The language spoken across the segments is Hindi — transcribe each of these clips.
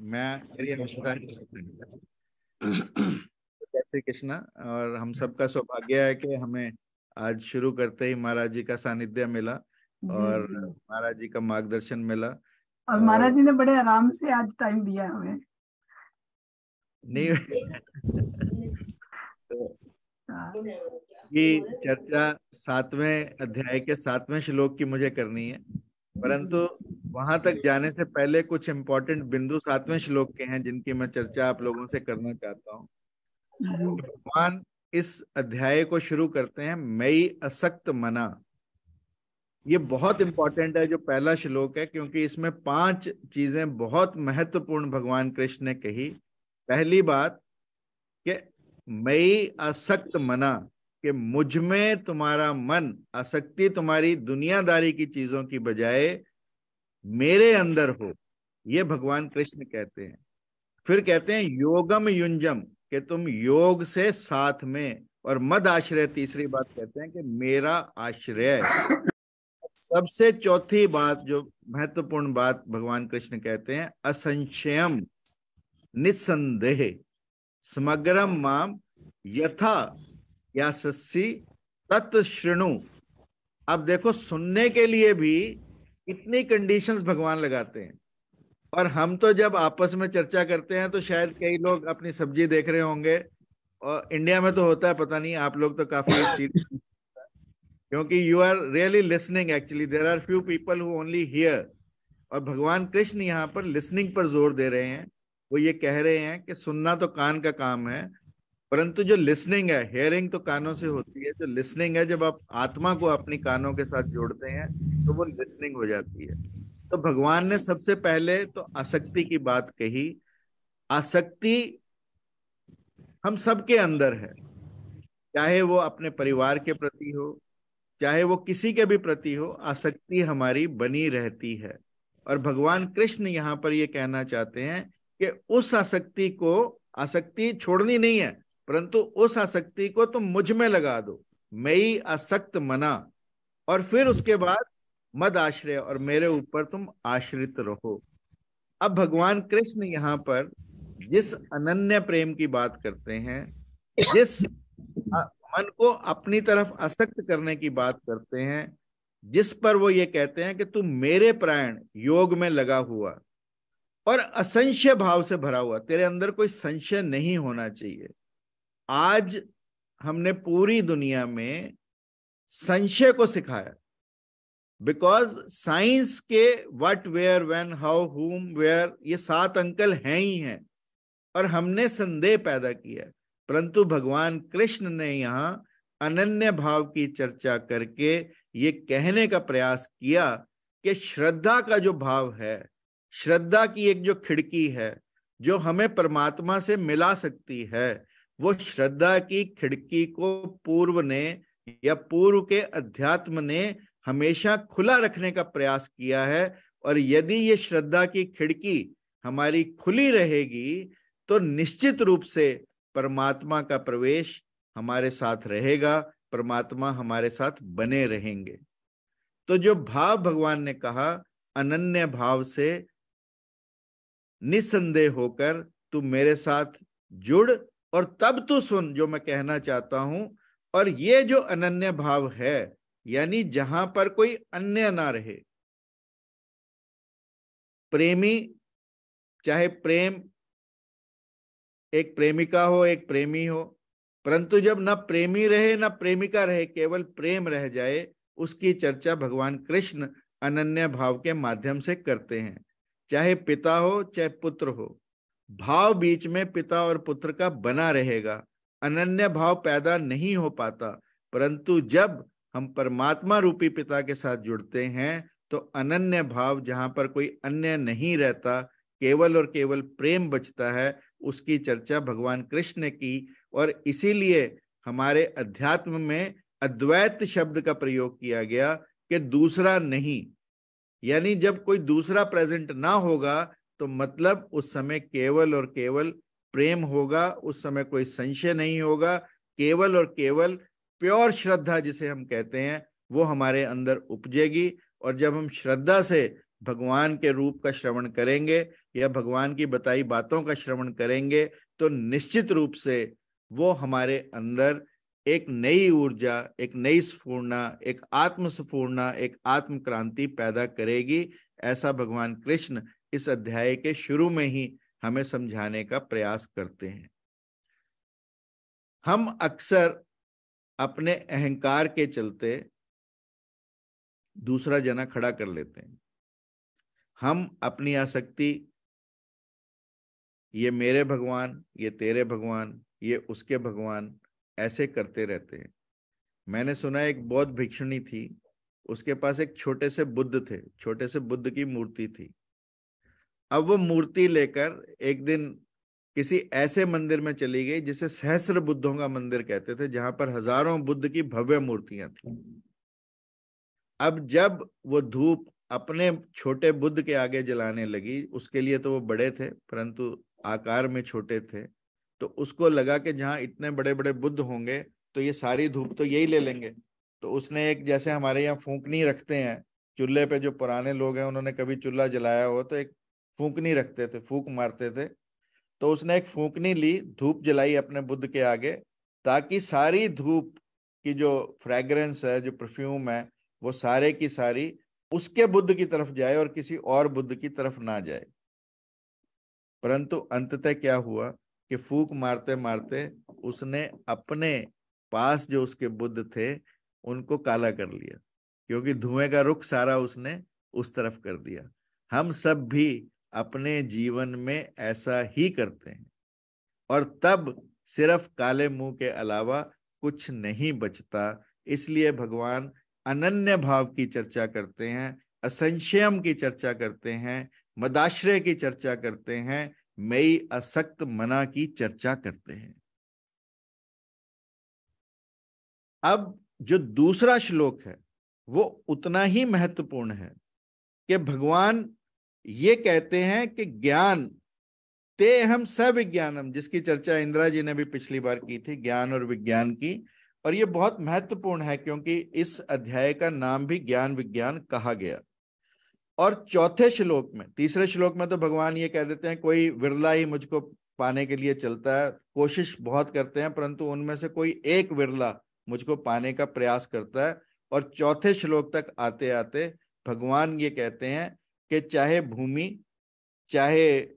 मेरी आवश्यकता जय श्री कृष्णा। और हम सबका सौभाग्य है कि हमें आज शुरू करते ही महाराज जी का सानिध्य मिला और जी। महाराज जी का मार्गदर्शन मिला। और महाराज जी ने बड़े आराम से आज टाइम दिया हमें। नहीं तो ये चर्चा 7वें अध्याय के 7वें श्लोक की मुझे करनी है, परंतु वहां तक जाने से पहले कुछ इंपॉर्टेंट बिंदु 7वें श्लोक के हैं जिनकी मैं चर्चा आप लोगों से करना चाहता हूँ। भगवान इस अध्याय को शुरू करते हैं मई असक्त मना। ये बहुत इंपॉर्टेंट है जो पहला श्लोक है, क्योंकि इसमें 5 चीजें बहुत महत्वपूर्ण भगवान कृष्ण ने कही। पहली बात कि मई असक्त मना, कि मुझ में तुम्हारा मन, आसक्ति तुम्हारी दुनियादारी की चीजों की बजाय मेरे अंदर हो, ये भगवान कृष्ण कहते हैं। फिर कहते हैं योगम युंजम, कि तुम योग से साथ में, और मद आश्रय तीसरी बात कहते हैं कि मेरा आश्रय। सबसे चौथी बात जो महत्वपूर्ण बात भगवान कृष्ण कहते हैं असंशयम निस्संदेह समग्रम माम यथा यासस्सी तत् शृणु। अब देखो, सुनने के लिए भी इतनी कंडीशंस भगवान लगाते हैं। और हम तो जब आपस में चर्चा करते हैं तो शायद कई लोग अपनी सब्जी देख रहे होंगे, और इंडिया में तो होता है, पता नहीं, आप लोग तो काफी सीरियस, क्योंकि you are really listening. Actually there are few people who only hear. और भगवान कृष्ण यहाँ पर लिसनिंग पर जोर दे रहे हैं। वो ये कह रहे हैं कि सुनना तो कान का काम है, परंतु जो लिसनिंग है, हेयरिंग तो कानों से होती है, जो लिसनिंग है, जब आप आत्मा को अपनी कानों के साथ जोड़ते हैं तो वो लिसनिंग हो जाती है। तो भगवान ने सबसे पहले तो आसक्ति की बात कही। आसक्ति हम सबके अंदर है, चाहे वो अपने परिवार के प्रति हो, चाहे वो किसी के भी प्रति हो, आसक्ति हमारी बनी रहती है। और भगवान कृष्ण यहाँ पर ये कहना चाहते हैं कि उस आसक्ति को, आसक्ति छोड़नी नहीं है, परंतु उस आसक्ति को तुम मुझ में लगा दो, मई आसक्त मना। और फिर उसके बाद मद आश्रय, और मेरे ऊपर तुम आश्रित रहो। अब भगवान कृष्ण यहाँ पर जिस अनन्य प्रेम की बात करते हैं, जिस मन को अपनी तरफ आसक्त करने की बात करते हैं, जिस पर वो ये कहते हैं कि तू मेरे प्राण योग में लगा हुआ और असंशय भाव से भरा हुआ, तेरे अंदर कोई संशय नहीं होना चाहिए। आज हमने पूरी दुनिया में संशय को सिखाया, बिकॉज साइंस के व्हाट वेयर व्हेन हाउ हुम वेयर ये 7 अंकल हैं ही हैं, और हमने संदेह पैदा किया। परंतु भगवान कृष्ण ने यहाँ अनन्य भाव की चर्चा करके ये कहने का प्रयास किया कि श्रद्धा का जो भाव है, श्रद्धा की एक जो खिड़की है जो हमें परमात्मा से मिला सकती है, वो श्रद्धा की खिड़की को पूर्व ने या पूर्व के अध्यात्म ने हमेशा खुला रखने का प्रयास किया है। और यदि ये श्रद्धा की खिड़की हमारी खुली रहेगी तो निश्चित रूप से परमात्मा का प्रवेश हमारे साथ रहेगा, परमात्मा हमारे साथ बने रहेंगे। तो जो भाव भगवान ने कहा, अनन्य भाव से निसंदेह होकर तू मेरे साथ जुड़ और तब तू सुन जो मैं कहना चाहता हूं। और ये जो अनन्य भाव है, यानी जहां पर कोई अन्य ना रहे, प्रेमी, चाहे प्रेम एक प्रेमिका हो एक प्रेमी हो, परंतु जब ना प्रेमी रहे ना प्रेमिका रहे, केवल प्रेम रह जाए, उसकी चर्चा भगवान कृष्ण अनन्य भाव के माध्यम से करते हैं। चाहे पिता हो चाहे पुत्र हो, भाव बीच में पिता और पुत्र का बना रहेगा, अनन्य भाव पैदा नहीं हो पाता। परंतु जब हम परमात्मा रूपी पिता के साथ जुड़ते हैं तो अनन्य भाव, जहां पर कोई अन्य नहीं रहता, केवल और केवल प्रेम बचता है, उसकी चर्चा भगवान कृष्ण ने की। और इसीलिए हमारे अध्यात्म में अद्वैत शब्द का प्रयोग किया गया कि दूसरा नहीं, यानी जब कोई दूसरा प्रेजेंट ना होगा तो मतलब उस समय केवल और केवल प्रेम होगा, उस समय कोई संशय नहीं होगा, केवल और केवल प्योर श्रद्धा जिसे हम कहते हैं वो हमारे अंदर उपजेगी। और जब हम श्रद्धा से भगवान के रूप का श्रवण करेंगे या भगवान की बताई बातों का श्रवण करेंगे तो निश्चित रूप से वो हमारे अंदर एक नई ऊर्जा, एक नई स्फूर्णा, एक आत्म स्फूर्णा, एक आत्म क्रांति पैदा करेगी। ऐसा भगवान कृष्ण इस अध्याय के शुरू में ही हमें समझाने का प्रयास करते हैं। हम अक्सर अपने अहंकार के चलते दूसरा जना खड़ा कर लेते हैं। हम अपनी आसक्ति, ये मेरे भगवान, ये तेरे भगवान, ये उसके भगवान, ऐसे करते रहते हैं। मैंने सुना एक बौद्ध भिक्षुणी थी, उसके पास एक छोटे से बुद्ध थे, छोटे से बुद्ध की मूर्ति थी। अब वो मूर्ति लेकर एक दिन किसी ऐसे मंदिर में चली गई जिसे सहस्त्र बुद्धों का मंदिर कहते थे, जहां पर हजारों बुद्ध की भव्य मूर्तियां थी। अब जब वो धूप अपने छोटे बुद्ध के आगे जलाने लगी, उसके लिए तो वो बड़े थे परंतु आकार में छोटे थे, तो उसको लगा कि जहां इतने बड़े बड़े बुद्ध होंगे तो ये सारी धूप तो यही ले लेंगे। तो उसने एक, जैसे हमारे यहाँ फूंकनी रखते हैं चूल्हे पे, जो पुराने लोग हैं उन्होंने कभी चूल्हा जलाया हो तो एक फूंकनी रखते थे, फूंक मारते थे, तो उसने एक फूंकनी ली, धूप जलाई अपने बुद्ध के आगे, ताकि सारी धूप की जो फ्रेग्रेंस है, जो परफ्यूम है, वो सारे की सारी उसके बुद्ध की तरफ जाए और किसी और बुद्ध की तरफ ना जाए। परंतु अंततः क्या हुआ कि फूंक मारते मारते उसने अपने पास जो उसके बुद्ध थे उनको काला कर लिया, क्योंकि धुएं का रुख सारा उसने उस तरफ कर दिया। हम सब भी अपने जीवन में ऐसा ही करते हैं और तब सिर्फ काले मुंह के अलावा कुछ नहीं बचता। इसलिए भगवान अनन्य भाव की चर्चा करते हैं, असंशयम की चर्चा करते हैं, मदाश्रय की चर्चा करते हैं, मई असक्त मना की चर्चा करते हैं। अब जो दूसरा श्लोक है वो उतना ही महत्वपूर्ण है कि भगवान ये कहते हैं कि ज्ञान ते हम सविज्ञानम, जिसकी चर्चा इंदिरा जी ने भी पिछली बार की थी, ज्ञान और विज्ञान की। और ये बहुत महत्वपूर्ण है क्योंकि इस अध्याय का नाम भी ज्ञान विज्ञान कहा गया। और चौथे श्लोक में, तीसरे श्लोक में तो भगवान ये कह देते हैं कोई विरला ही मुझको पाने के लिए चलता है, कोशिश बहुत करते हैं परंतु उनमें से कोई एक विरला मुझको पाने का प्रयास करता है। और चौथे श्लोक तक आते आते भगवान ये कहते हैं कि चाहे भूमि, चाहे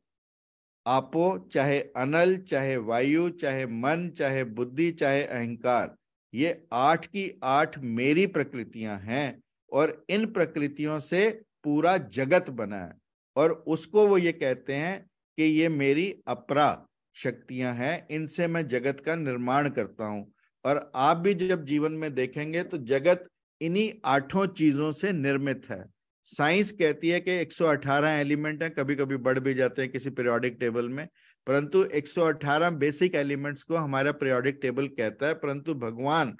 आपो, चाहे अनल, चाहे वायु, चाहे मन, चाहे बुद्धि, चाहे अहंकार, ये 8 की 8 मेरी प्रकृतियां हैं और इन प्रकृतियों से पूरा जगत बना है। और उसको वो ये कहते हैं कि ये मेरी अपरा शक्तियां हैं, इनसे मैं जगत का निर्माण करता हूं। और आप भी जब जीवन में देखेंगे तो जगत इन्हीं 8 चीजों से निर्मित है। साइंस कहती है कि 118 एलिमेंट हैं, कभी कभी बढ़ भी जाते हैं किसी पीरियोडिक टेबल में, परंतु 118 बेसिक एलिमेंट्स को हमारा पीरियोडिक टेबल कहता है। परंतु भगवान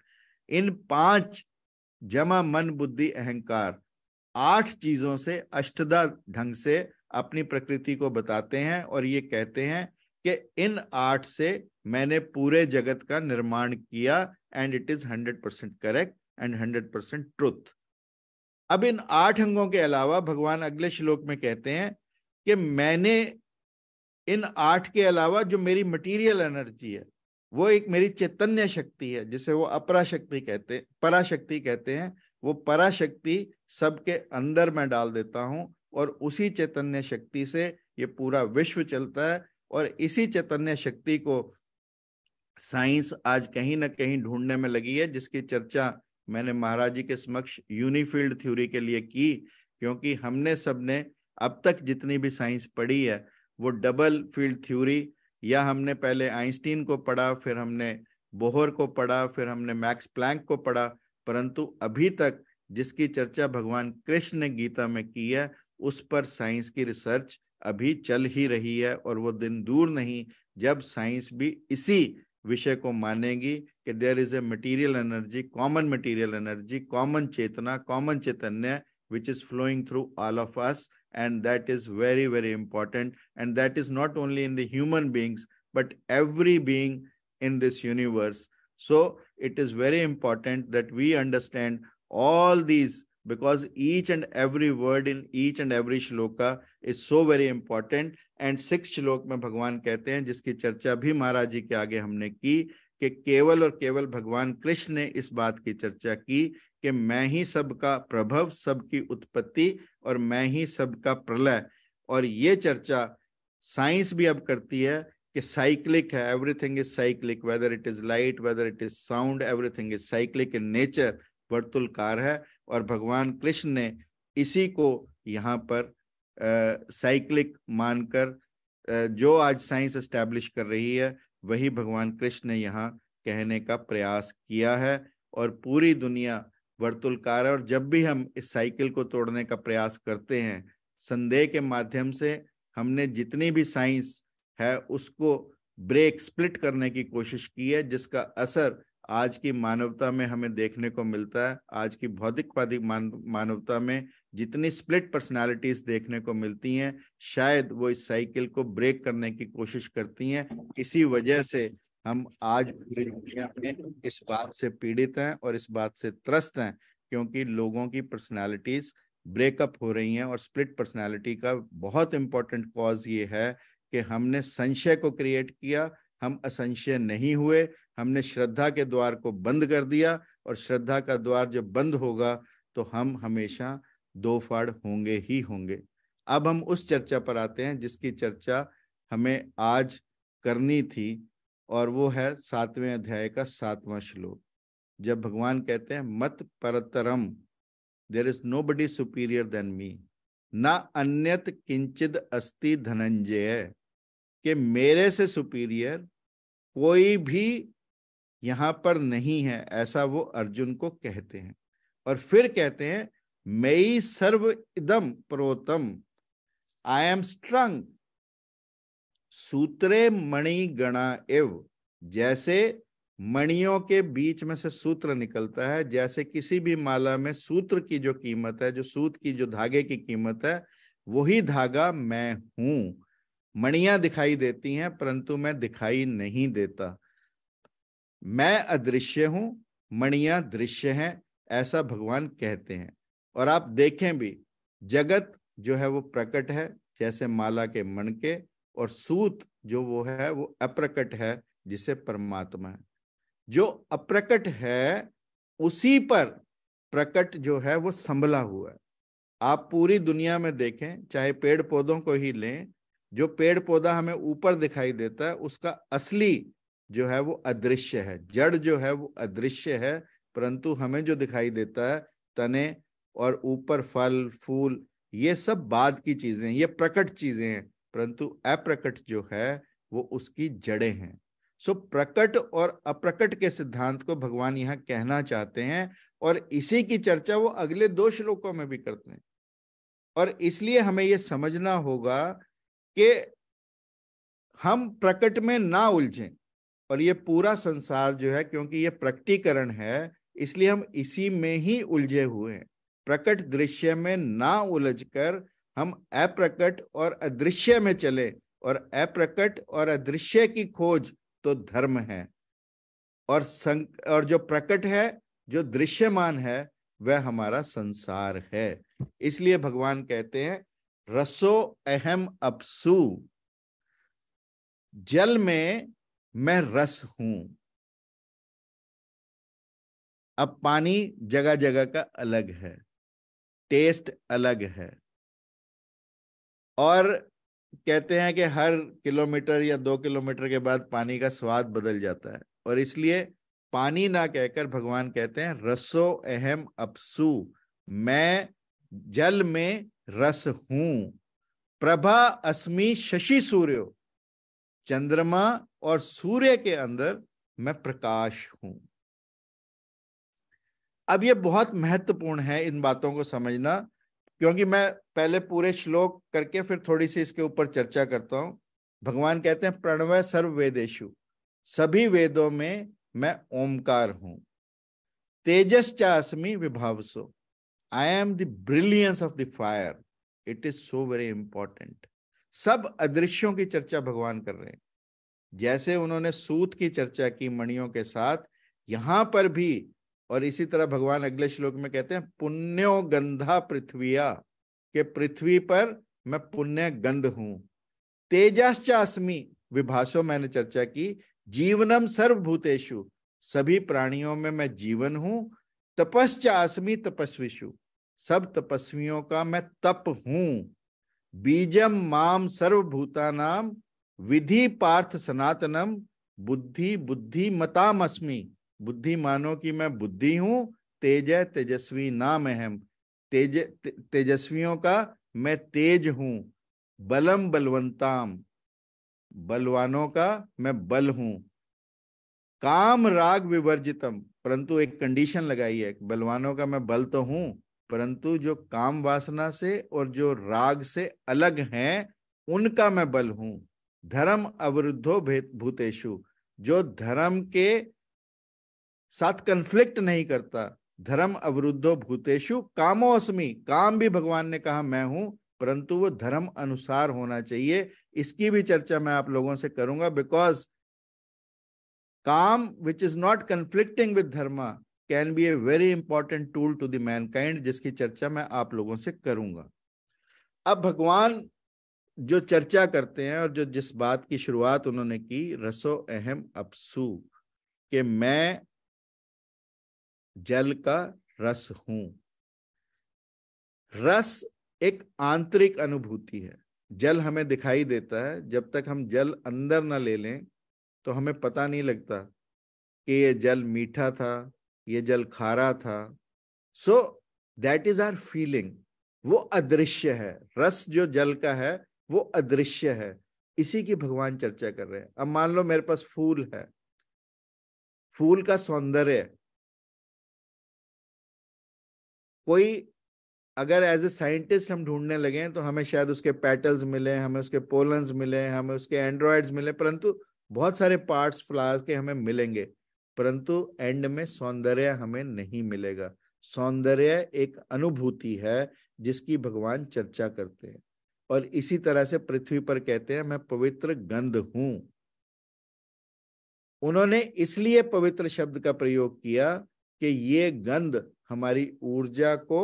इन 5 जमा मन बुद्धि अहंकार 8 चीजों से अष्टधा ढंग से अपनी प्रकृति को बताते हैं और ये कहते हैं कि इन 8 से मैंने पूरे जगत का निर्माण किया and it is 100% correct and 100% truth. अब इन 8 अंगों के अलावा भगवान अगले श्लोक में कहते हैं कि मैंने इन 8 के अलावा जो मेरी मटेरियल एनर्जी है, वो एक मेरी चैतन्य शक्ति है जिसे वो अपराशक्ति कहते, पराशक्ति कहते हैं। वो पराशक्ति सबके अंदर मैं डाल देता हूं और उसी चैतन्य शक्ति से ये पूरा विश्व चलता है। और इसी चैतन्य शक्ति को साइंस आज कहीं ना कहीं ढूंढने में लगी है, जिसकी चर्चा मैंने महाराज जी के समक्ष यूनिफील्ड थ्योरी के लिए की, क्योंकि हमने सबने अब तक जितनी भी साइंस पढ़ी है वो डबल फील्ड थ्योरी, या हमने पहले आइंस्टीन को पढ़ा, फिर हमने बोहर को पढ़ा, फिर हमने मैक्स प्लैंक को पढ़ा, परंतु अभी तक जिसकी चर्चा भगवान कृष्ण ने गीता में की है उस पर साइंस की रिसर्च अभी चल ही रही है। और वो दिन दूर नहीं जब साइंस भी इसी विषय को मानेगी कि there is a material energy, common material energy, common चेतना, कॉमन चैतन्य which is flowing through all of us, and that is very very important, and that is not only in the human beings but every being in this universe. So it is very important that we understand all these because each and every word in each and every shloka is so very important. And 6th श्लोक में भगवान कहते हैं, जिसकी चर्चा भी महाराज जी के आगे हमने की, कि केवल और केवल भगवान कृष्ण ने इस बात की चर्चा की कि मैं ही सबका प्रभव, सबकी उत्पत्ति और मैं ही सबका प्रलय। और ये चर्चा साइंस भी अब करती है कि साइक्लिक है, everything is cyclic, whether it is light, whether it is sound, everything is cyclic in nature, वर्तुलकार है। और भगवान कृष्ण ने इसी को यहाँ पर साइक्लिक मानकर जो आज साइंस एस्टैब्लिश कर रही है, वही भगवान कृष्ण ने यहाँ कहने का प्रयास किया है। और पूरी दुनिया वर्तुलकार है, और जब भी हम इस साइकिल को तोड़ने का प्रयास करते हैं, संदेह के माध्यम से हमने जितनी भी साइंस है उसको ब्रेक, स्प्लिट करने की कोशिश की है, जिसका असर आज की मानवता में हमें देखने को मिलता है। आज की भौतिकवादी मानवता में जितनी स्प्लिट पर्सनालिटीज देखने को मिलती हैं, शायद वो इस साइकिल को ब्रेक करने की कोशिश करती हैं। इसी वजह से हम आज पूरी दुनिया में इस बात से पीड़ित हैं और इस बात से त्रस्त हैं, क्योंकि लोगों की पर्सनालिटीज ब्रेकअप हो रही हैं। और स्प्लिट पर्सनालिटी का बहुत इंपॉर्टेंट कॉज ये है कि हमने संशय को क्रिएट किया, हम असंशय नहीं हुए, हमने श्रद्धा के द्वार को बंद कर दिया, और श्रद्धा का द्वार जब बंद होगा तो हम हमेशा दो फाड़ होंगे ही होंगे। अब हम उस चर्चा पर आते हैं जिसकी चर्चा हमें आज करनी थी, और वो है 7वें अध्याय का 7वां श्लोक, जब भगवान कहते हैं मत परतरम, there is nobody superior than me, ना अन्यत किंचिद अस्ति धनंजय, कि मेरे से सुपीरियर कोई भी यहां पर नहीं है, ऐसा वो अर्जुन को कहते हैं। और फिर कहते हैं मयि सर्व इदम प्रोतम, आई एम स्ट्रंग सूत्रे मणि गणा एव, जैसे मणियों के बीच में से सूत्र निकलता है, जैसे किसी भी माला में सूत्र की जो कीमत है, जो सूत की जो धागे की कीमत है, वही धागा मैं हूं। मणियां दिखाई देती हैं परंतु मैं दिखाई नहीं देता, मैं अदृश्य हूं, मणियां दृश्य हैं, ऐसा भगवान कहते हैं। और आप देखें भी, जगत जो है वो प्रकट है जैसे माला के मण के, और सूत जो वो है वो अप्रकट है जिसे परमात्मा है। जो अप्रकट है उसी पर प्रकट जो है वो संभला हुआ है। आप पूरी दुनिया में देखें, चाहे पेड़ पौधों को ही लें, जो पेड़ पौधा हमें ऊपर दिखाई देता है उसका असली जो है वो अदृश्य है, जड़ जो है वो अदृश्य है, परंतु हमें जो दिखाई देता है तने और ऊपर फल फूल, ये सब बाद की चीजें, ये प्रकट चीजें हैं, परंतु अप्रकट जो है वो उसकी जड़ें हैं। सो प्रकट और अप्रकट के सिद्धांत को भगवान यहाँ कहना चाहते हैं, और इसी की चर्चा वो अगले 2 श्लोकों में भी करते हैं। और इसलिए हमें ये समझना होगा कि हम प्रकट में ना उलझें, और ये पूरा संसार जो है, क्योंकि ये प्रकटीकरण है, इसलिए हम इसी में ही उलझे हुए हैं। प्रकट दृश्य में ना उलझकर हम अप्रकट और अदृश्य में चले, और अप्रकट और अदृश्य की खोज तो धर्म है, और जो प्रकट है, जो दृश्यमान है, वह हमारा संसार है। इसलिए भगवान कहते हैं रसो अहम अपसु, जल में मैं रस हूं। अब पानी जगह जगह का अलग है, टेस्ट अलग है, और कहते हैं कि हर किलोमीटर या 2 किलोमीटर के बाद पानी का स्वाद बदल जाता है, और इसलिए पानी ना कहकर भगवान कहते हैं रसो अहम अपसु, मैं जल में रस हूं। प्रभा अस्मि शशि सूर्यो, चंद्रमा और सूर्य के अंदर मैं प्रकाश हूं। अब ये बहुत महत्वपूर्ण है इन बातों को समझना, क्योंकि मैं पहले पूरे श्लोक करके फिर थोड़ी सी इसके ऊपर चर्चा करता हूं। भगवान कहते हैं प्रणवय सर्व वेदेषु, सभी वेदों में मैं ओमकार हूं। तेजश्चास्मि विभावसो, I am the brilliance of the fire. It is so very important. सब अदृश्यों की चर्चा भगवान कर रहे हैं, जैसे उन्होंने सूत की चर्चा की मणियों के साथ, यहां पर भी और इसी तरह भगवान अगले श्लोक में कहते हैं पुण्यो गंधा पृथ्विया, के पृथ्वी पर मैं पुण्य गंध हूं। तेजश्च अस्मि, विभाषो मैंने चर्चा की, जीवनम सर्वभूतेषु, सभी प्राणियों में मैं जीवन हूं। तपश्च अस्मि तपस्विषु, सब तपस्वियों का मैं तप हूं। बीजम माम सर्वभूतानाम विधि पार्थ सनातनम, बुद्धि बुद्धि मताम अस्मि, बुद्धिमानों की मैं बुद्धि हूं। तेज तेजस्वी नाम अहम, तेजस्वियों का मैं तेज हूं। बलम बलवंताम, बलवानों का मैं बल हूं। काम राग विवर्जितम, परंतु एक कंडीशन लगाई है, बलवानों का मैं बल तो हूं, परंतु जो काम वासना से और जो राग से अलग हैं उनका मैं बल हूं। धर्म अवरुद्धो भूतेषु, जो धर्म के साथ कंफ्लिक्ट नहीं करता। धर्म अवरुद्धो भूतेषु कामोस्मि, काम भी भगवान ने कहा मैं हूं, परंतु वो धर्म अनुसार होना चाहिए। इसकी भी चर्चा मैं आप लोगों से करूंगा, बिकॉज काम which is not conflicting with dharma can be a very important tool to the mankind, जिसकी चर्चा मैं आप लोगों से करूंगा। अब भगवान जो चर्चा करते हैं और जो जिस बात की शुरुआत उन्होंने की, रसो अहम अपसु, कि मैं जल का रस हूं। रस एक आंतरिक अनुभूति है। जल हमें दिखाई देता है, जब तक हम जल अंदर न ले लें तो हमें पता नहीं लगता कि ये जल मीठा था, ये जल खारा था। So that is our feeling, वो अदृश्य है। रस जो जल का है वो अदृश्य है, इसी की भगवान चर्चा कर रहे हैं। अब मान लो मेरे पास फूल है, फूल का सौंदर्य, कोई अगर एज ए साइंटिस्ट हम ढूंढने लगे तो हमें शायद उसके पेटल्स मिले, हमें उसके पोलन्स मिले, हमें उसके एंड्रॉइड्स मिले, परंतु बहुत सारे पार्ट्स फ्लावर्स के हमें मिलेंगे, परंतु एंड में सौंदर्य हमें नहीं मिलेगा। सौंदर्य एक अनुभूति है जिसकी भगवान चर्चा करते हैं। और इसी तरह से पृथ्वी पर कहते हैं मैं पवित्र गंध हूं। उन्होंने इसलिए पवित्र शब्द का प्रयोग किया कि ये गंध हमारी ऊर्जा को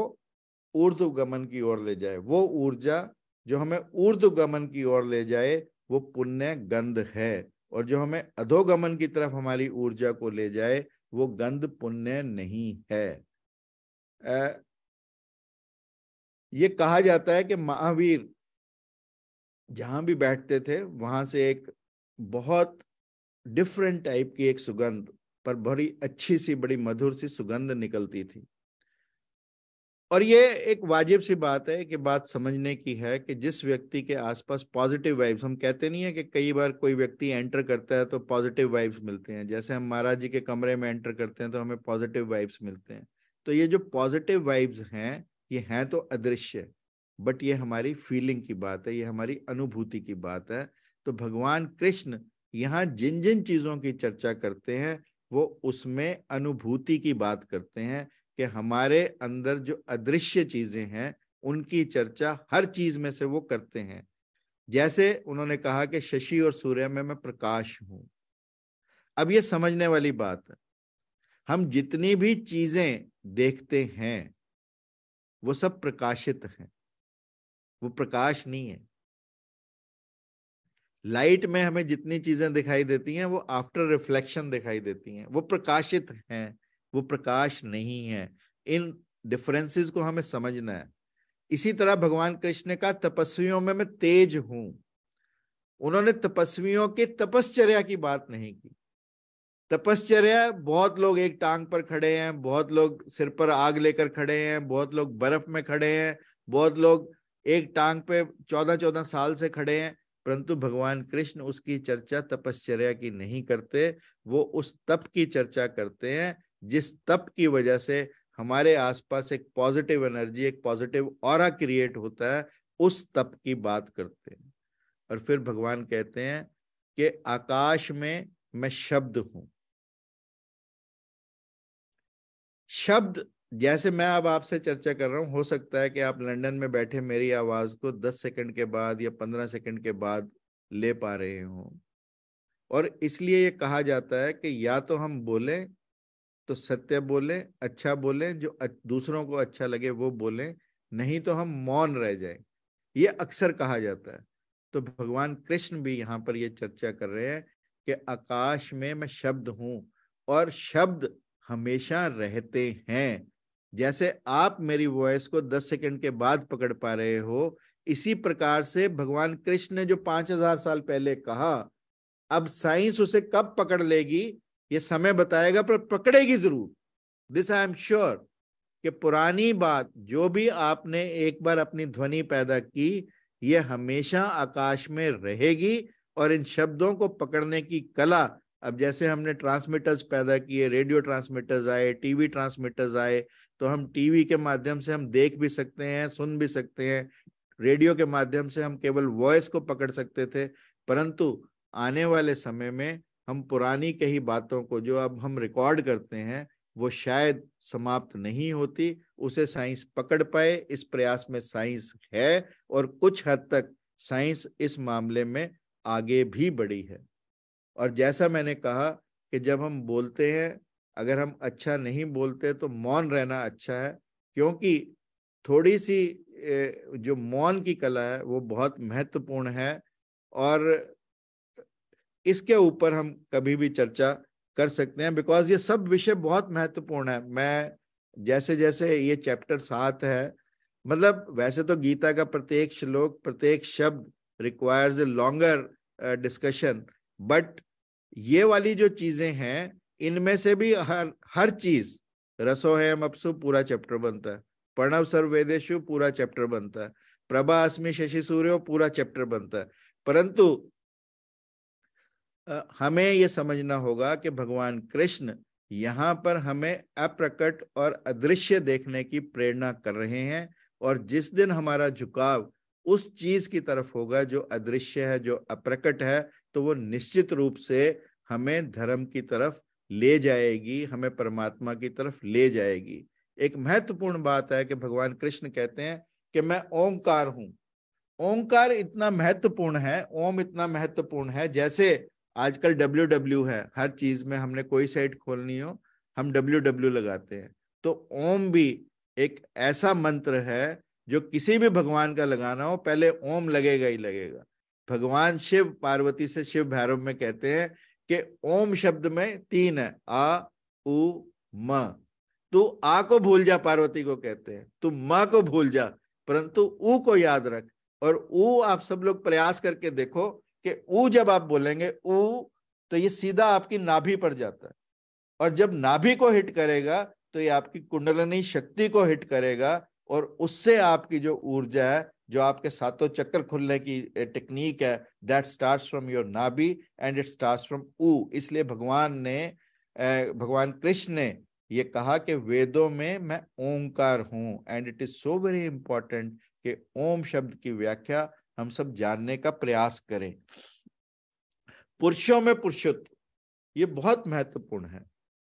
ऊर्ध्वगमन की ओर ले जाए। वो ऊर्जा जो हमें ऊर्ध्वगमन की ओर ले जाए वो पुण्य गंध है, और जो हमें अधोगमन की तरफ हमारी ऊर्जा को ले जाए वो गंध पुण्य नहीं है। ये कहा जाता है कि महावीर जहां भी बैठते थे वहां से एक बहुत डिफरेंट टाइप की एक सुगंध, पर बड़ी अच्छी सी बड़ी मधुर सी सुगंध निकलती थी। और ये एक वाजिब सी बात है कि बात समझने की है कि जिस व्यक्ति के आसपास पॉजिटिव वाइब्स, हम कहते नहीं है कि कई बार कोई व्यक्ति एंटर करता है तो पॉजिटिव वाइब्स मिलते हैं, जैसे हम महाराज जी के कमरे में एंटर करते हैं तो हमें पॉजिटिव वाइब्स मिलते हैं। तो ये जो पॉजिटिव वाइब्स हैं ये हैं तो अदृश्य, बट ये हमारी फीलिंग की बात है, ये हमारी अनुभूति की बात है। तो भगवान कृष्ण यहाँ जिन जिन चीजों की चर्चा करते हैं वो उसमें अनुभूति की बात करते हैं, कि हमारे अंदर जो अदृश्य चीजें हैं उनकी चर्चा हर चीज में से वो करते हैं। जैसे उन्होंने कहा कि शशि और सूर्य में मैं प्रकाश हूं। अब ये समझने वाली बात है, हम जितनी भी चीजें देखते हैं वो सब प्रकाशित हैं, वो प्रकाश नहीं है। लाइट में हमें जितनी चीजें दिखाई देती हैं वो आफ्टर रिफ्लेक्शन दिखाई देती हैं, वो प्रकाशित हैं, वो प्रकाश नहीं है। इन डिफरेंसेस को हमें समझना है। इसी तरह भगवान कृष्ण ने कहा तपस्वियों में मैं तेज हूं। उन्होंने तपस्वियों की तपश्चर्या की बात नहीं की। तपश्चर्या, बहुत लोग एक टांग पर खड़े हैं, बहुत लोग सिर पर आग लेकर खड़े हैं, बहुत लोग बर्फ में खड़े हैं, बहुत लोग एक टांग पे 14-14 साल से खड़े हैं, परंतु भगवान कृष्ण उसकी चर्चा तपश्चर्या की नहीं करते। वो उस तप की चर्चा करते हैं जिस तप की वजह से हमारे आसपास एक पॉजिटिव एनर्जी, एक पॉजिटिव ऑरा क्रिएट होता है, उस तप की बात करते हैं। और फिर भगवान कहते हैं कि आकाश में मैं शब्द हूं। शब्द, जैसे मैं अब आपसे चर्चा कर रहा हूं, हो सकता है कि आप लंदन में बैठे मेरी आवाज को 10 सेकंड के बाद या 15 सेकंड के बाद ले पा रहे हो, और इसलिए ये कहा जाता है कि या तो हम बोलें तो सत्य बोले, अच्छा बोले, जो दूसरों को अच्छा लगे वो बोले, नहीं तो हम मौन रह जाए, ये अक्सर कहा जाता है। तो भगवान कृष्ण भी यहाँ पर ये चर्चा कर रहे हैं कि आकाश में मैं शब्द हूं और शब्द हमेशा रहते हैं। जैसे आप मेरी वॉइस को 10 सेकंड के बाद पकड़ पा रहे हो, इसी प्रकार से भगवान कृष्ण ने जो 5000 साल पहले कहा, अब साइंस उसे कब पकड़ लेगी ये समय बताएगा, पर पकड़ेगी जरूर। दिस आई एम श्योर कि पुरानी बात जो भी आपने एक बार अपनी ध्वनि पैदा की, ये हमेशा आकाश में रहेगी। और इन शब्दों को पकड़ने की कला, अब जैसे हमने ट्रांसमीटर्स पैदा किए, रेडियो ट्रांसमीटर्स आए, टीवी ट्रांसमीटर्स आए, तो हम टीवी के माध्यम से हम देख भी सकते हैं, सुन भी सकते हैं। रेडियो के माध्यम से हम केवल वॉइस को पकड़ सकते थे, परंतु आने वाले समय में हम पुरानी कई बातों को जो अब हम रिकॉर्ड करते हैं वो शायद समाप्त नहीं होती, उसे साइंस पकड़ पाए। इस प्रयास में साइंस है और कुछ हद तक साइंस इस मामले में आगे भी बढ़ी है। और जैसा मैंने कहा कि जब हम बोलते हैं, अगर हम अच्छा नहीं बोलते तो मौन रहना अच्छा है, क्योंकि थोड़ी सी जो मौन की कला है वो बहुत महत्वपूर्ण है। और इसके ऊपर हम कभी भी चर्चा कर सकते हैं, बिकॉज ये सब विषय बहुत महत्वपूर्ण है। मैं जैसे जैसे ये चैप्टर 7 है, मतलब वैसे तो गीता का प्रत्येक श्लोक, प्रत्येक शब्द requires a longer discussion, but ये वाली जो चीजें हैं इनमें से भी हर चीज, रसोहयम अप्सु पूरा चैप्टर बनता है, प्रणव सर्ववेदेषु पूरा चैप्टर बनता है, प्रभा अस्मि शशि सूर्यो पूरा चैप्टर बनता है। परंतु हमें यह समझना होगा कि भगवान कृष्ण यहाँ पर हमें अप्रकट और अदृश्य देखने की प्रेरणा कर रहे हैं। और जिस दिन हमारा झुकाव उस चीज की तरफ होगा जो अदृश्य है, जो अप्रकट है, तो वो निश्चित रूप से हमें धर्म की तरफ ले जाएगी, हमें परमात्मा की तरफ ले जाएगी। एक महत्वपूर्ण बात है कि भगवान कृष्ण कहते हैं कि मैं ओंकार हूं। ओंकार इतना महत्वपूर्ण है, ओम इतना महत्वपूर्ण है, जैसे आजकल WW है, हर चीज में हमने कोई साइट खोलनी हो हम WW लगाते हैं। तो ओम भी एक ऐसा मंत्र है जो किसी भी भगवान का लगाना हो पहले ओम लगेगा ही लगेगा। भगवान शिव पार्वती से शिव भैरव में कहते हैं कि ओम शब्द में 3 है, आ उ म। तू आ को भूल जा, पार्वती को कहते हैं, तू म को भूल जा, परंतु ऊ को याद रख। और ऊ आप सब लोग प्रयास करके देखो कि ऊ जब आप बोलेंगे ऊ, तो ये सीधा आपकी नाभि पर जाता है, और जब नाभि को हिट करेगा तो ये आपकी कुंडलिनी शक्ति को हिट करेगा, और उससे आपकी जो ऊर्जा है, जो आपके सातों चक्कर खुलने की टेक्निक है, दैट स्टार्ट्स फ्रॉम योर नाभि एंड इट स्टार्ट्स फ्रॉम ऊ। इसलिए भगवान कृष्ण ने ये कहा कि वेदों में मैं ओंकार हूं, and it is so very important कि ओम शब्द की व्याख्या हम सब जानने का प्रयास करें। पुरुषों में पुरुषत्व, ये बहुत महत्वपूर्ण है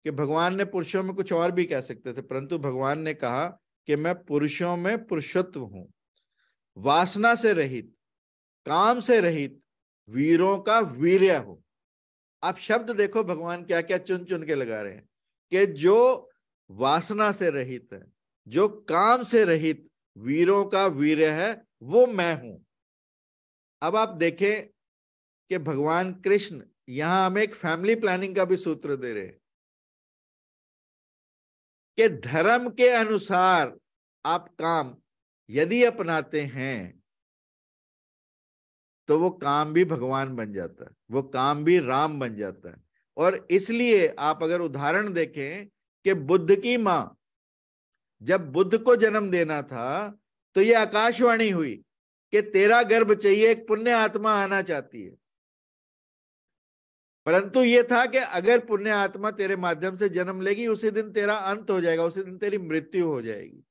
कि भगवान ने पुरुषों में कुछ और भी कह सकते थे, परंतु भगवान ने कहा कि मैं पुरुषों में पुरुषत्व हूं, वासना से रहित, काम से रहित, वीरों का वीर्य हो। आप शब्द देखो भगवान क्या क्या चुन चुन के लगा रहे हैं कि जो वासना से रहित है, जो काम से रहित, वीरों का वीर्य है, वो मैं हूं। अब आप देखें कि भगवान कृष्ण यहां हमें एक फैमिली प्लानिंग का भी सूत्र दे रहे हैं कि धर्म के अनुसार आप काम यदि अपनाते हैं तो वो काम भी भगवान बन जाता है, वो काम भी राम बन जाता है। और इसलिए आप अगर उदाहरण देखें कि बुद्ध की मां जब बुद्ध को जन्म देना था तो ये आकाशवाणी हुई कि तेरा गर्भ चाहिए, एक पुण्य आत्मा आना चाहती है। परंतु ये था कि अगर पुण्य आत्मा तेरे माध्यम से जन्म लेगी उसी दिन तेरा अंत हो जाएगा, उसी दिन तेरी मृत्यु हो जाएगी।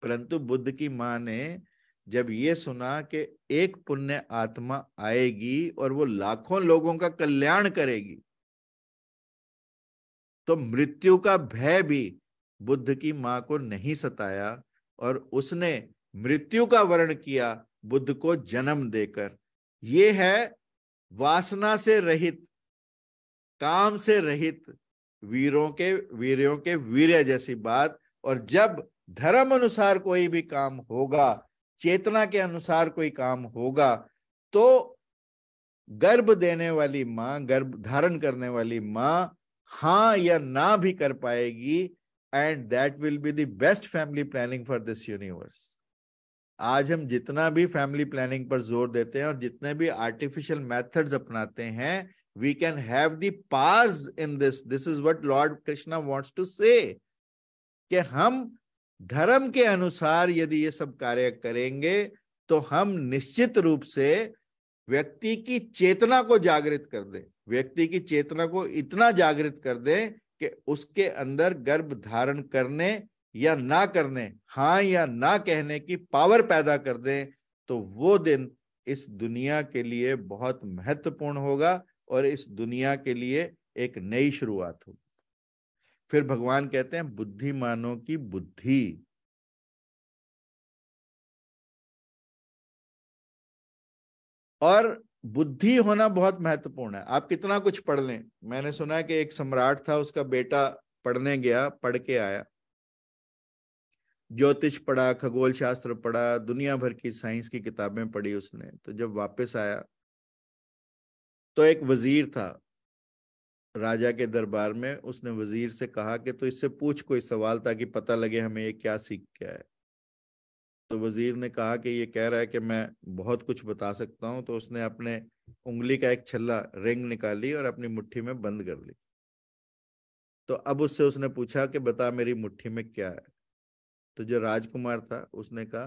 परंतु बुद्ध की मां ने जब ये सुना कि एक पुण्य आत्मा आएगी और वो लाखों लोगों का कल्याण करेगी, तो मृत्यु का भय भी बुद्ध की मां को नहीं सताया, और उसने मृत्यु का वर्ण किया बुद्ध को जन्म देकर। ये है वासना से रहित, काम से रहित, वीरों के वीर्य जैसी बात। और जब धर्म अनुसार कोई भी काम होगा, चेतना के अनुसार कोई काम होगा, तो गर्भ देने वाली मां, गर्भ धारण करने वाली मां हाँ या ना भी कर पाएगी, and that will be the best family planning for this universe. आज हम जितना भी फैमिली प्लानिंग पर जोर देते हैं और जितने भी आर्टिफिशियल मेथड्स अपनाते हैं, we can have the powers in this. This is what Lord Krishna wants to say, कि हम धर्म के अनुसार यदि ये सब कार्य करेंगे तो हम निश्चित रूप से व्यक्ति की चेतना को जागृत कर दें, व्यक्ति की चेतना को इतना जागृत कर दें कि उसके अंदर गर्भ धारण करने या ना करने, हाँ या ना कहने की पावर पैदा कर दें। तो वो दिन इस दुनिया के लिए बहुत महत्वपूर्ण होगा और इस दुनिया के लिए एक नई शुरुआत होगी। फिर भगवान कहते हैं बुद्धिमानों की बुद्धि। और बुद्धि होना बहुत महत्वपूर्ण है। आप कितना कुछ पढ़ लें, मैंने सुना है कि एक सम्राट था, उसका बेटा पढ़ने गया, पढ़ के आया, ज्योतिष पढ़ा, खगोल शास्त्र पढ़ा, दुनिया भर की साइंस की किताबें पढ़ी उसने। तो जब वापस आया तो एक वजीर था राजा के दरबार में, उसने वजीर से कहा कि तो इससे पूछ कोई सवाल ताकि पता लगे हमें ये क्या सीख के आया। तो वजीर ने कहा कि ये कह रहा है कि मैं बहुत कुछ बता सकता हूं। तो उसने अपने उंगली का एक छल्ला, रिंग निकाली और अपनी मुट्ठी में बंद कर ली। तो अब उससे उसने पूछा कि बता मेरी मुट्ठी में क्या है। तो जो राजकुमार था उसने कहा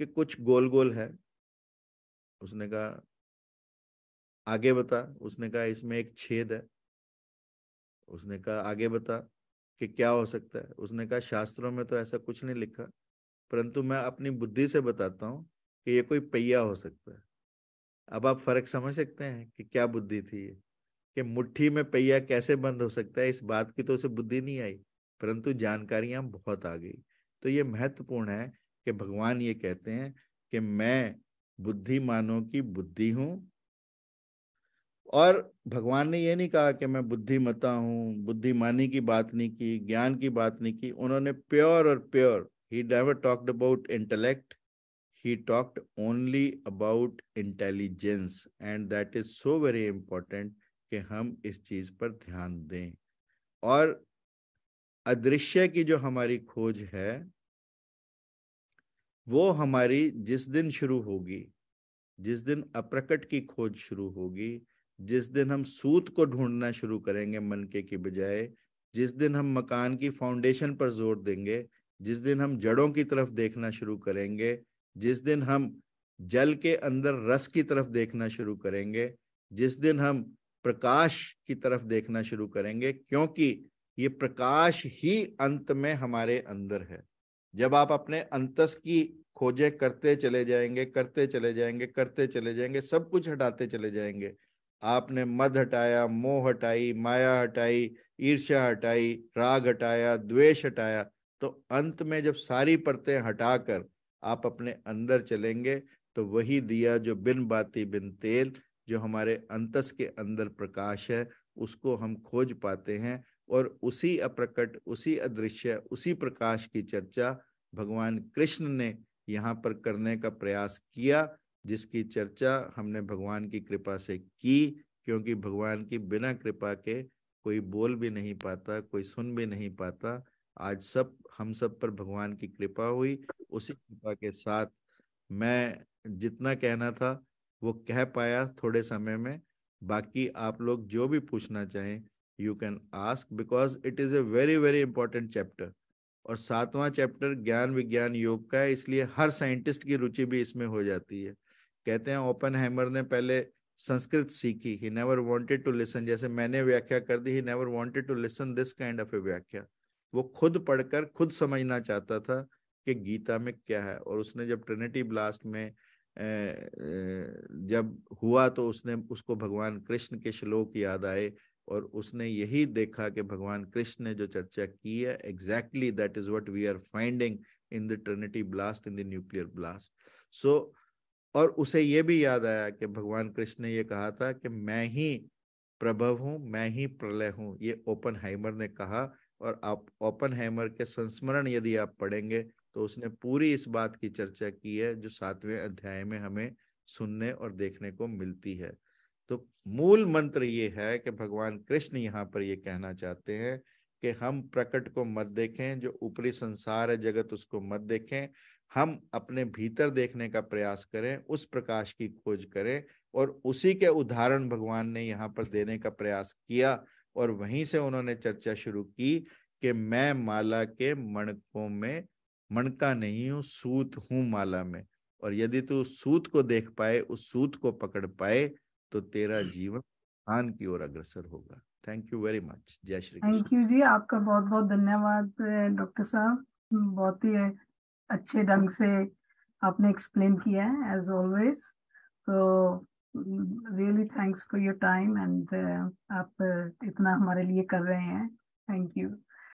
कि कुछ गोल गोल है। उसने कहा आगे बता। उसने कहा इसमें एक छेद है। उसने कहा आगे बता कि क्या हो सकता है। उसने कहा शास्त्रों में तो ऐसा कुछ नहीं लिखा, परंतु मैं अपनी बुद्धि से बताता हूँ कि ये कोई पहिया हो सकता है। अब आप फर्क समझ सकते हैं कि क्या बुद्धि थी ये, कि मुट्ठी में पहिया कैसे बंद हो सकता है, इस बात की तो उसे बुद्धि नहीं आई, परंतु जानकारियां बहुत आ गई। तो ये महत्वपूर्ण है कि भगवान ये कहते हैं कि मैं बुद्धिमानों की बुद्धि हूं। और भगवान ने ये नहीं कहा कि मैं बुद्धिमता हूं, बुद्धिमानी की बात नहीं की, ज्ञान की बात नहीं की। उन्होंने प्योर और pure, he never talked about intellect, he talked only about intelligence, and that is so very important कि हम इस चीज पर ध्यान दें। और अदृश्य की जो हमारी खोज है वो हमारी जिस दिन शुरू होगी, जिस दिन अप्रकट की खोज शुरू होगी, जिस दिन हम सूत को ढूंढना शुरू करेंगे मनके की बजाय, जिस दिन हम मकान की फाउंडेशन पर जोर देंगे, जिस दिन हम जड़ों की तरफ देखना शुरू करेंगे, जिस दिन हम जल के अंदर रस की तरफ देखना शुरू करेंगे, जिस दिन हम प्रकाश की तरफ देखना शुरू करेंगे, क्योंकि ये प्रकाश ही अंत में हमारे अंदर है। जब आप अपने अंतस की खोजें करते चले जाएंगे, करते चले जाएंगे, करते चले जाएंगे, सब कुछ हटाते चले जाएंगे, आपने मद हटाया, मोह हटाई, माया हटाई, ईर्ष्या हटाई, राग हटाया, द्वेष हटाया, तो अंत में जब सारी परतें हटाकर आप अपने अंदर चलेंगे तो वही दिया जो बिन बाती बिन तेल, जो हमारे अंतस के अंदर प्रकाश है, उसको हम खोज पाते हैं। और उसी अप्रकट, उसी अदृश्य, उसी प्रकाश की चर्चा भगवान कृष्ण ने यहाँ पर करने का प्रयास किया, जिसकी चर्चा हमने भगवान की कृपा से की, क्योंकि भगवान की बिना कृपा के कोई बोल भी नहीं पाता, कोई सुन भी नहीं पाता। आज सब हम सब पर भगवान की कृपा हुई। उसी कृपा के साथ मैं जितना कहना था वो कह पाया थोड़े समय में। बाकी आप लोग जो भी पूछना चाहें you can ask, because it is a very very important chapter. और 7वां चैप्टर ज्ञान विज्ञान योग का है, इसलिए हर साइंटिस्ट की रुचि भी इसमें हो जाती है। कहते हैं ओपनहाइमर ने पहले संस्कृत सीखी, he never wanted to listen, जैसे मैंने व्याख्या कर दी, he never wanted to listen this kind of a व्याख्या। वो खुद पढ़कर खुद समझना चाहता था कि गीता में क्या है। और उसने जब ट्रिनिटी ब्लास्ट में जब हुआ तो उसने उसको भगवान कृष्ण के श्लोक याद आए और उसने यही देखा कि भगवान कृष्ण ने जो चर्चा की है, exactly that is what we are finding in the Trinity blast, in the nuclear blast. So और उसे ये भी याद आया कि भगवान कृष्ण ने ये कहा था कि मैं ही प्रभव हूं, मैं ही प्रलय हूं, ये ओपनहाइमर ने कहा। और आप ओपनहाइमर के संस्मरण यदि आप पढ़ेंगे तो उसने पूरी इस बात की चर्चा की है जो 7वें अध्याय में हमें सुनने और देखने को मिलती है। तो मूल मंत्र ये है कि भगवान कृष्ण यहाँ पर ये कहना चाहते हैं कि हम प्रकट को मत देखें, जो ऊपरी संसार है जगत उसको मत देखें, हम अपने भीतर देखने का प्रयास करें, उस प्रकाश की खोज करें। और उसी के उदाहरण भगवान ने यहाँ पर देने का प्रयास किया। और वहीं से उन्होंने चर्चा शुरू की कि मैं माला के मणकों में मणका नहीं हूं, सूत हूं माला में। और यदि तू सूत को देख पाए, उस सूत को पकड़ पाए, तो तेरा जीवन ज्ञान की ओर अग्रसर होगा। Thank you very much. जय श्री कृष्ण। थैंक यू जी, आपका बहुत बहुत धन्यवाद डॉक्टर साहब। बहुत ही अच्छे ढंग से आपने एक्सप्लेन किया है एज ऑलवेज। तो really thanks for your time and आप इतना हमारे लिए कर रहे हैं। Thank you.